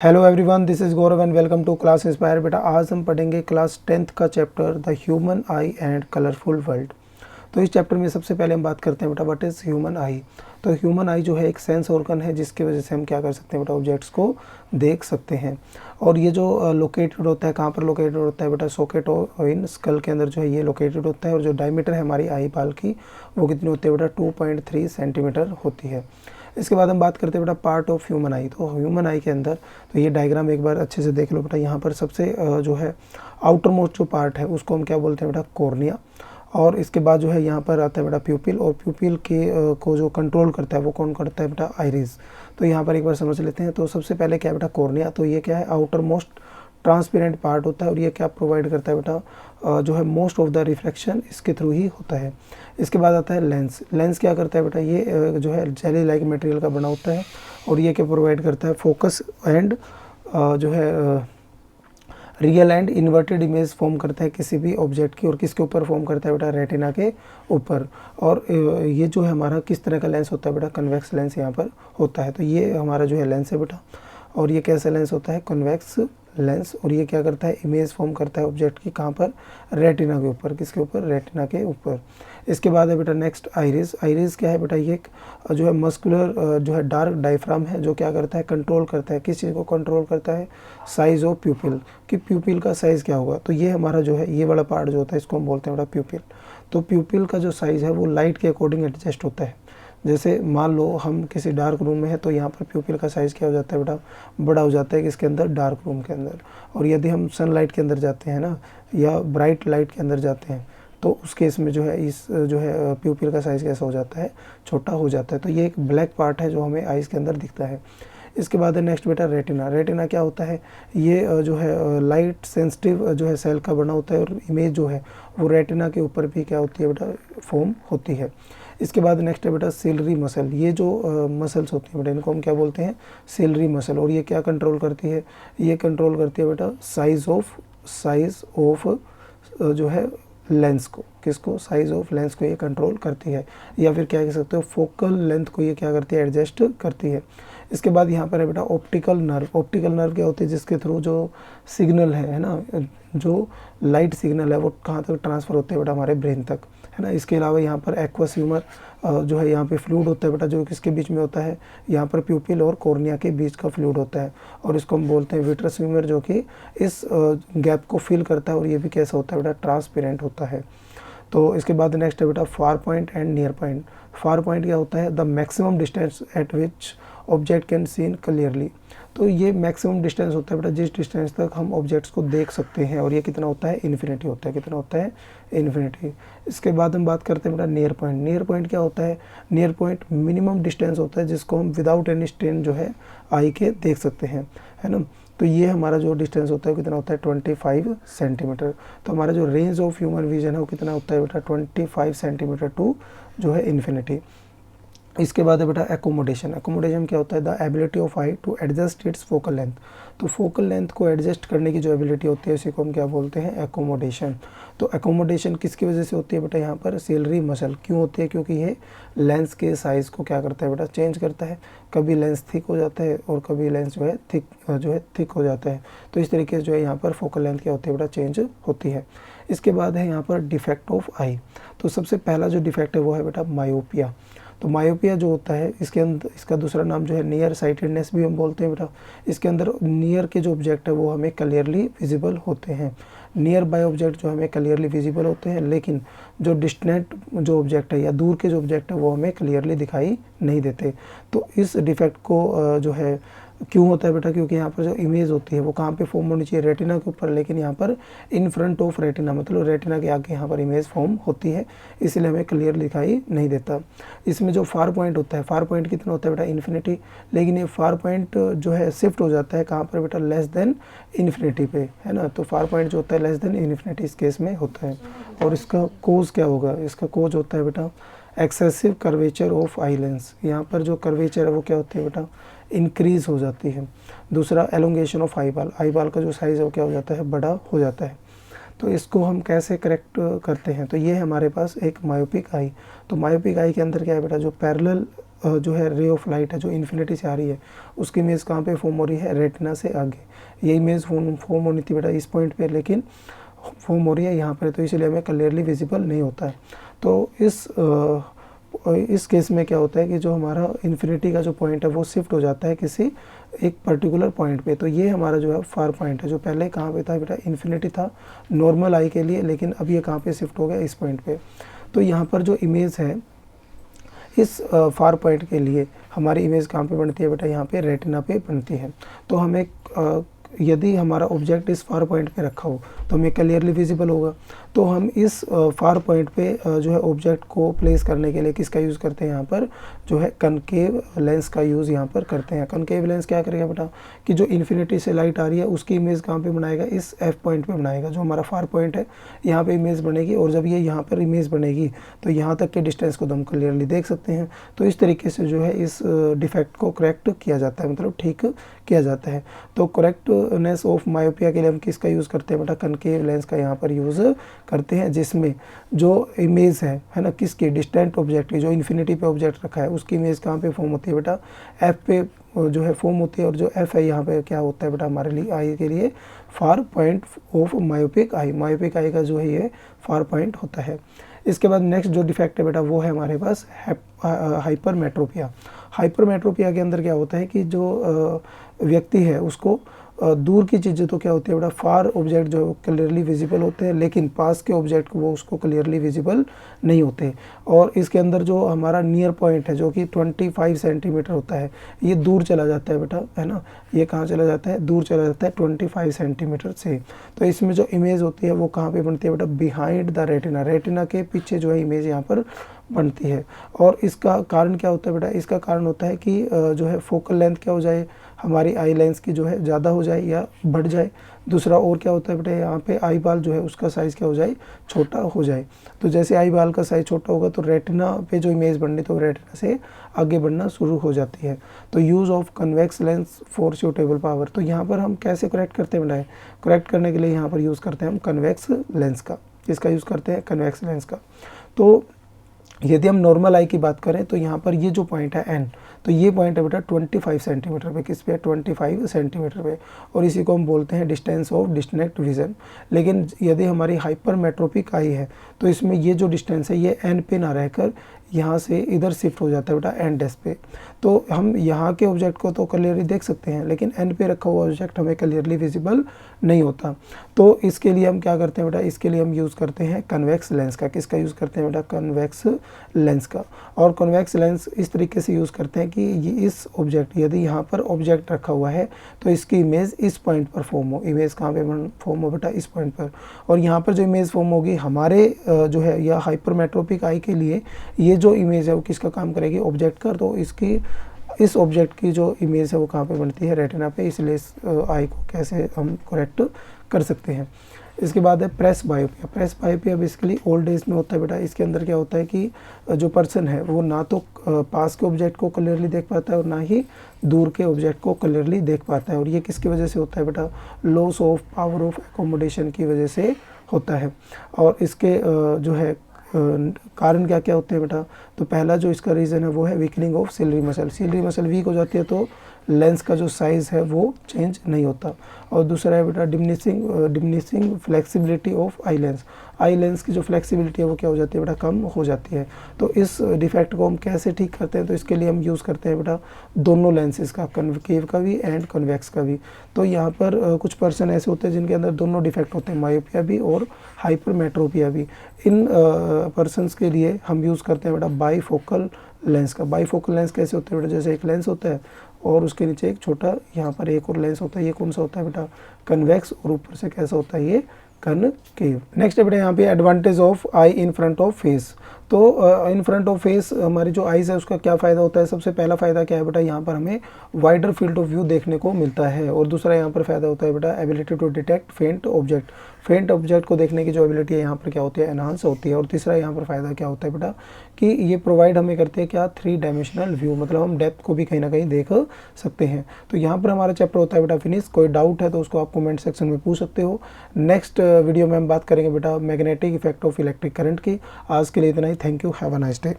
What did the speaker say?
Hello everyone, this is Gaurav and welcome to class inspire. बेटा आज हम पढ़ेंगे क्लास 10th का chapter the human eye and colourful world. तो इस चैप्टर में सबसे पहले हम बात करते हैं बेटा व्हाट इज़ ह्यूमन आई। तो ह्यूमन आई जो है एक सेंस ऑर्गन है जिसकी वजह से हम क्या कर सकते हैं बेटा, ऑब्जेक्ट्स को देख सकते हैं। और ये जो लोकेटेड होता है, कहाँ पर लोकेटेड होता है बेटा, सॉकेट और इन स्कल के अंदर जो है ये लोकेटेड होता है। और जो डायमीटर है हमारी आई बाल की वो कितनी होती है बेटा, 2.3 सेंटीमीटर होती है। इसके बाद हम बात करते हैं बेटा पार्ट ऑफ ह्यूमन आई। तो ह्यूमन आई के अंदर तो ये डायग्राम एक बार अच्छे से देख लो बेटा। यहाँ पर सबसे जो है आउटर मोस्ट जो पार्ट है उसको हम क्या बोलते हैं बेटा, कॉर्निया। और इसके बाद जो है यहाँ पर आता है बेटा प्यूपिल, और प्यूपिल के को जो कंट्रोल करता है वो कौन करता है बेटा, आइरिस। तो यहाँ पर एक बार समझ लेते हैं। तो सबसे पहले क्या है बेटा, कॉर्निया। तो ये क्या है, आउटर मोस्ट ट्रांसपेरेंट पार्ट होता है और ये क्या प्रोवाइड करता है बेटा, जो है मोस्ट ऑफ द रिफ्लेक्शन इसके थ्रू ही होता है। इसके बाद आता है लेंस। लेंस क्या करता है बेटा, ये जो है जेली लाइक मटेरियल का बना होता है और ये क्या प्रोवाइड करता है, फोकस एंड जो है real and inverted image form करता है किसी भी ऑब्जेक्ट की। और किसके ऊपर फॉर्म करता है बेटा, रेटिना के ऊपर। और ये जो है हमारा किस तरह का लेंस होता है बेटा, कन्वेक्स लेंस यहाँ पर होता है। तो ये हमारा जो है लेंस है बेटा, और ये कैसा लेंस होता है, कन्वेक्स लेंस। और ये क्या करता है, इमेज फॉर्म करता है ऑब्जेक्ट की, कहाँ पर, रेटिना के ऊपर। किसके ऊपर, रेटिना के ऊपर। इसके बाद है बेटा नेक्स्ट आइरिस। आइरिस क्या है बेटा, ये एक जो है मस्कुलर जो है डार्क डायफ्राम है जो क्या करता है, कंट्रोल करता है। किस चीज़ को कंट्रोल करता है, साइज ऑफ प्यूपिल, कि प्यूपिल का साइज़ क्या होगा। तो ये हमारा जो है ये वाला पार्ट जो होता है इसको हम बोलते हैं बेटा प्यूपिल। तो प्यूपिल का जो साइज़ है वो लाइट के अकॉर्डिंग एडजस्ट होता है। जैसे मान लो हम किसी डार्क रूम में है तो यहाँ पर प्यूपिल का साइज़ क्या हो जाता है बेटा, बड़ा हो जाता है किसके अंदर, डार्क रूम के अंदर। और यदि हम सनलाइट के अंदर जाते हैं ना, या ब्राइट लाइट के अंदर जाते हैं, तो उस केस में जो है इस जो है प्यूपिल का साइज़ कैसा हो जाता है, छोटा हो जाता है। तो ये एक ब्लैक पार्ट है जो हमें आइज़ के अंदर दिखता है। इसके बाद है नेक्स्ट बेटा रेटिना। रेटिना क्या होता है, ये जो है लाइट सेंसिटिव जो है सेल का बना होता है और इमेज जो है वो रेटिना के ऊपर भी क्या होती है बेटा, फॉर्म होती है। इसके बाद नेक्स्ट है बेटा सिलरी मसल। ये जो मसल्स होती हैं बेटा इनको हम क्या बोलते हैं, सिलरी मसल। और ये क्या कंट्रोल करती है, ये कंट्रोल करती है बेटा साइज़ ऑफ जो है लेंस को। किसको, साइज़ ऑफ लेंस को ये कंट्रोल करती है। या फिर क्या कह सकते हो, फोकल लेंथ को ये क्या करती है, एडजस्ट करती है। इसके बाद यहाँ पर है बेटा ऑप्टिकल नर्व। ऑप्टिकल नर्व क्या होती है, जिसके थ्रू जो सिग्नल है ना, जो लाइट सिग्नल है वो कहाँ तक ट्रांसफ़र होते हैं बेटा, हमारे ब्रेन तक, है ना। इसके अलावा यहाँ पर एक्वस ह्यूमर जो है यहाँ पे फ्लूइड होता है बेटा, जो किसके बीच में होता है, यहाँ पर प्यूपिल और कॉर्निया के बीच का फ्लूइड होता है। और इसको हम बोलते हैं विट्रस ह्यूमर, जो कि इस गैप को फिल करता है। और ये भी कैसा होता है बेटा, ट्रांसपेरेंट होता है। तो इसके बाद नेक्स्ट है बेटा far point and near point. Far point क्या होता है, the maximum distance eight which object can seen clearly. तो ये मैक्सिमम डिस्टेंस होता है बेटा जिस डिस्टेंस तक हम ऑब्जेक्ट्स को देख सकते हैं। और ये कितना होता है, इन्फिनिटी होता है। कितना होता है, इन्फिनिटी। इसके बाद हम बात करते हैं बेटा नियर पॉइंट। नियर पॉइंट क्या होता है, नियर पॉइंट मिनिमम डिस्टेंस होता है जिसको हम विदाउट एनी स्ट्रेन जो है आई के देख सकते हैं, है ना। तो ये हमारा जो डिस्टेंस होता है कितना होता है, 25 सेंटीमीटर। तो हमारा जो रेंज ऑफ ह्यूमन विजन है वो कितना होता है बेटा, 25 सेंटीमीटर टू जो है इन्फिनिटी। इसके बाद है बेटा एकोमोडेशन। एकोमोडेशन क्या होता है, the ability of eye to adjust its focal length. तो फोकल लेंथ को एडजस्ट करने की जो एबिलिटी होती है उसी को हम क्या बोलते हैं, एकोमोडेशन। तो एकोमोडेशन किसकी वजह से होती है बेटा, यहाँ पर सिलरी मसल क्यों होती है, क्योंकि ये लेंस के साइज़ को क्या करता है बेटा, चेंज करता है। कभी लेंस थिक हो जाता है और कभी लेंस जो है थिक हो जाता है। तो इस तरीके से जो है यहाँ पर फोकल लेंथ क्या होती है बेटा, चेंज होती है। इसके बाद है यहाँ पर डिफेक्ट ऑफ आई। तो सबसे पहला जो डिफेक्ट है वो है बेटा मायोपिया। तो मायोपिया जो होता है इसके अंदर, इसका दूसरा नाम जो है नियर साइटेडनेस भी हम बोलते हैं बेटा। इसके अंदर नियर के जो ऑब्जेक्ट है वो हमें क्लियरली विजिबल होते हैं। नियर बाय ऑब्जेक्ट जो हमें क्लियरली विजिबल होते हैं, लेकिन जो डिस्टेंट जो ऑब्जेक्ट है या दूर के जो ऑब्जेक्ट है वो हमें क्लियरली दिखाई नहीं देते। तो इस डिफेक्ट को जो है क्यों होता है बेटा, क्योंकि यहाँ पर जो इमेज होती है वो कहाँ पे फॉर्म होनी चाहिए, रेटिना के ऊपर, लेकिन यहाँ पर इन फ्रंट ऑफ रेटिना, मतलब रेटिना के आगे यहाँ पर इमेज फॉर्म होती है, इसलिए हमें क्लियर दिखाई नहीं देता। इसमें जो फार पॉइंट होता है, फार पॉइंट कितना होता है बेटा, इन्फिनिटी। लेकिन ये फार पॉइंट जो है शिफ्ट हो जाता है कहाँ पर बेटा, लेस देन इन्फिनिटी पे, है ना। तो फार पॉइंट जो होता है लेस देन इन्फिनिटी इस केस में होता है। और इसका कोज क्या होगा, इसका कोज होता है बेटा excessive curvature of eye lens. यहाँ पर जो कर्वेचर है वो क्या होती है बेटा, इंक्रीज हो जाती है। दूसरा एलोंगेशन ऑफ आई बाल। आई बाल का जो साइज़ है वो क्या हो जाता है, बड़ा हो जाता है। तो इसको हम कैसे करेक्ट करते हैं, तो ये है हमारे पास एक मायोपिक आई। तो मायोपिक आई के अंदर क्या है बेटा, जो पैरेलल जो है रे ऑफ लाइट है जो इन्फिनिटी से आ रही है उसकी इमेज कहाँ पे फॉर्म हो रही है, रेटिना से आगे। ये इमेज फॉर्म होनी थी बेटा इस पॉइंट पे, लेकिन फॉर्म हो रही है यहाँ पर, तो इसलिए हमें क्लियरली विजिबल नहीं होता है। तो इस केस में क्या होता है कि जो हमारा इन्फिनिटी का जो पॉइंट है वो शिफ्ट हो जाता है किसी एक पर्टिकुलर पॉइंट पे। तो ये हमारा जो है फार पॉइंट है, जो पहले कहाँ पे था बेटा, इन्फिनिटी था नॉर्मल आई के लिए, लेकिन अब ये कहाँ पे शिफ्ट हो गया, इस पॉइंट पे। तो यहाँ पर जो इमेज है इस फार पॉइंट के लिए हमारी इमेज कहाँ पे बनती है बेटा, यहाँ पे रेटिना पे बनती है। तो हमें यदि हमारा ऑब्जेक्ट इस फार पॉइंट पे रखा हो तो हमें क्लियरली विजिबल होगा। तो हम इस फार पॉइंट पे जो है ऑब्जेक्ट को प्लेस करने के लिए किसका यूज़ करते हैं, यहाँ पर जो है कनकेव लेंस का यूज़ यहाँ पर करते हैं। कनकेव लेंस क्या करेगा बेटा कि जो इन्फिनिटी से लाइट आ रही है उसकी इमेज कहाँ पे बनाएगा, इस एफ पॉइंट पे बनाएगा, जो हमारा फार पॉइंट है यहाँ पे इमेज बनेगी। और जब ये यहाँ पर इमेज बनेगी तो यहाँ तक के डिस्टेंस को हम क्लियरली देख सकते हैं। तो इस तरीके से जो है इस डिफेक्ट को करेक्ट किया जाता है, मतलब ठीक किया जाता है। तो करेक्टनेस ऑफ मायोपिया के लिए हम किसका यूज़ करते हैं बेटा, कनकेव लेंस का यहाँ पर यूज़ करते हैं, जिसमें जो इमेज है ना किसकी, डिस्टेंट ऑब्जेक्ट की, जो इन्फिनिटी पे ऑब्जेक्ट रखा है उसकी इमेज कहाँ पे फॉर्म होती है बेटा, एफ पे जो है फॉर्म होती है। और जो एफ है यहाँ पे क्या होता है बेटा हमारे लिए आई के लिए far point of myopic eye, myopic eye का जो है ये फार पॉइंट होता है। इसके बाद नेक्स्ट जो डिफेक्ट है बेटा वो है हमारे पास हाइपरमेट्रोपिया। हाइपरमेट्रोपिया के अंदर क्या होता है कि जो व्यक्ति है उसको दूर की चीज़ें तो क्या होती है बेटा, फार ऑब्जेक्ट जो क्लियरली विजिबल होते हैं, लेकिन पास के ऑब्जेक्ट वो उसको क्लियरली विजिबल नहीं होते। और इसके अंदर जो हमारा नियर पॉइंट है जो कि 25 सेंटीमीटर होता है, ये दूर चला जाता है बेटा, है ना, ये कहाँ चला जाता है, दूर चला जाता है 25 सेंटीमीटर से। तो इसमें जो इमेज होती है वो कहाँ पे बनती है बेटा, बिहाइंड द रेटिना, रेटिना के पीछे जो है इमेज यहाँ पर बनती है। और इसका कारण क्या होता है बेटा, इसका कारण होता है कि जो है फोकल लेंथ क्या हो जाए, हमारी आई लेंस की जो है ज़्यादा हो जाए या बढ़ जाए। दूसरा और क्या होता है बेटा, यहाँ पे आई बाल जो है उसका साइज़ क्या हो जाए, छोटा हो जाए। तो जैसे आई बाल का साइज़ छोटा होगा तो रेटिना पे जो इमेज बननी तो रेटिना से आगे बढ़ना शुरू हो जाती है। तो use of convex lens for suitable power, तो यहाँ पर हम कैसे करेक्ट करते हैं बेटा, करेक्ट करने के लिए यहाँ पर यूज़ करते हैं हम कन्वेक्स लेंस का। किसका यूज़ करते हैं, कन्वेक्स लेंस का। तो यदि हम नॉर्मल आई की बात करें तो यहाँ पर ये जो पॉइंट है एन, तो ये पॉइंट है बेटा 25 सेंटीमीटर पे, किस पे, 25 सेंटीमीटर पे, और इसी को हम बोलते हैं डिस्टेंस ऑफ डिस्कनेक्ट विजन। लेकिन यदि हमारी हाइपरमेट्रोपिक आई है तो इसमें ये जो डिस्टेंस है ये एन पे ना रहकर यहाँ से इधर शिफ्ट हो जाता है बेटा एन डैश पे। तो हम यहाँ के ऑब्जेक्ट को तो क्लियरली देख सकते हैं, लेकिन एन पे रखा हुआ ऑब्जेक्ट हमें क्लियरली विजिबल नहीं होता। तो इसके लिए हम क्या करते हैं बेटा, इसके लिए हम यूज़ करते हैं कन्वेक्स लेंस का। किसका यूज़ करते हैं बेटा, कन्वेक्स लेंस का। और कन्वेक्स लेंस इस तरीके से यूज़ करते हैं कि ये इस ऑब्जेक्ट, यदि यहाँ पर ऑब्जेक्ट रखा हुआ है तो इसकी इमेज इस पॉइंट पर फॉर्म हो। इमेज कहाँ पे फॉर्म हो बेटा, इस पॉइंट पर। और यहाँ पर जो इमेज फॉर्म होगी हमारे जो है या हाइपरमेट्रोपिक आई के लिए ये जो इमेज है वो किसका काम करेगी, ऑब्जेक्ट का। तो इसकी इस ऑब्जेक्ट की जो इमेज है वो कहाँ पे बनती है, रेटिना पे। इसलिए इस आई को कैसे हम करेक्ट कर सकते हैं। इसके बाद है presbyopia. Presbyopia basically old age में होता है बेटा। इसके अंदर क्या होता है कि जो पर्सन है वो ना तो पास के ऑब्जेक्ट को क्लियरली देख पाता है और ना ही दूर के ऑब्जेक्ट को क्लियरली देख पाता है। और ये किसकी वजह से होता है बेटा, loss of power of accommodation की वजह से होता है। और इसके जो है कारण क्या क्या होते हैं बेटा, तो पहला जो इसका रीज़न है वो है weakening of ciliary muscle. Ciliary muscle weak हो जाती है तो लेंस का जो साइज़ है वो चेंज नहीं होता। और दूसरा है बेटा diminishing flexibility of eye lens. Eye lens की जो फ्लेक्सिबिलिटी है वो क्या हो जाती है बेटा, कम हो जाती है। तो इस डिफेक्ट को हम कैसे ठीक करते हैं, तो इसके लिए हम यूज़ करते हैं बेटा दोनों लेंसेज का, कन्वेव का भी एंड कन्वेक्स का भी। तो यहाँ पर कुछ पर्सन ऐसे होते हैं जिनके अंदर दोनों डिफेक्ट होते हैं, मायोपिया भी और हाइपरमेट्रोपिया भी। इन पर्सनस के लिए हम यूज़ करते हैं बेटा बाईफोकल लेंस का। बाईफोकल लेंस कैसे होते हैं बेटा, जैसे एक लेंस होता है और उसके नीचे एक छोटा यहाँ पर एक और लेंस होता है। ये कौन सा होता है बेटा, कन्वेक्स, और ऊपर से कैसा होता है, ये कनकेव। नेक्स्ट है बेटा यहाँ पे advantage of I in front of face. तो इन फ्रंट ऑफ फेस हमारी जो आइज़ है उसका क्या फ़ायदा होता है, सबसे पहला फ़ायदा क्या है बेटा, यहाँ पर हमें वाइडर फील्ड ऑफ व्यू देखने को मिलता है। और दूसरा यहाँ पर फ़ायदा होता है बेटा एबिलिटी टू डिटेक्ट फेंट ऑब्जेक्ट। फेंट ऑब्जेक्ट को देखने की जो एबिलिटी है यहाँ पर क्या होती है, एनहांस होती है। और तीसरा यहाँ पर फ़ायदा क्या होता है बेटा कि ये प्रोवाइड हमें करते हैं क्या, 3 डायमेंशनल व्यू, मतलब हम डेप्थ को भी कहीं ना कहीं देख सकते हैं। तो यहाँ पर हमारा चैप्टर होता है बेटा फिनिश। कोई डाउट है तो उसको आप कमेंट सेक्शन में पूछ सकते हो। नेक्स्ट वीडियो में हम बात करेंगे बेटा magnetic effect of electric current की। आज के लिए इतना ही। Thank you, have a nice day.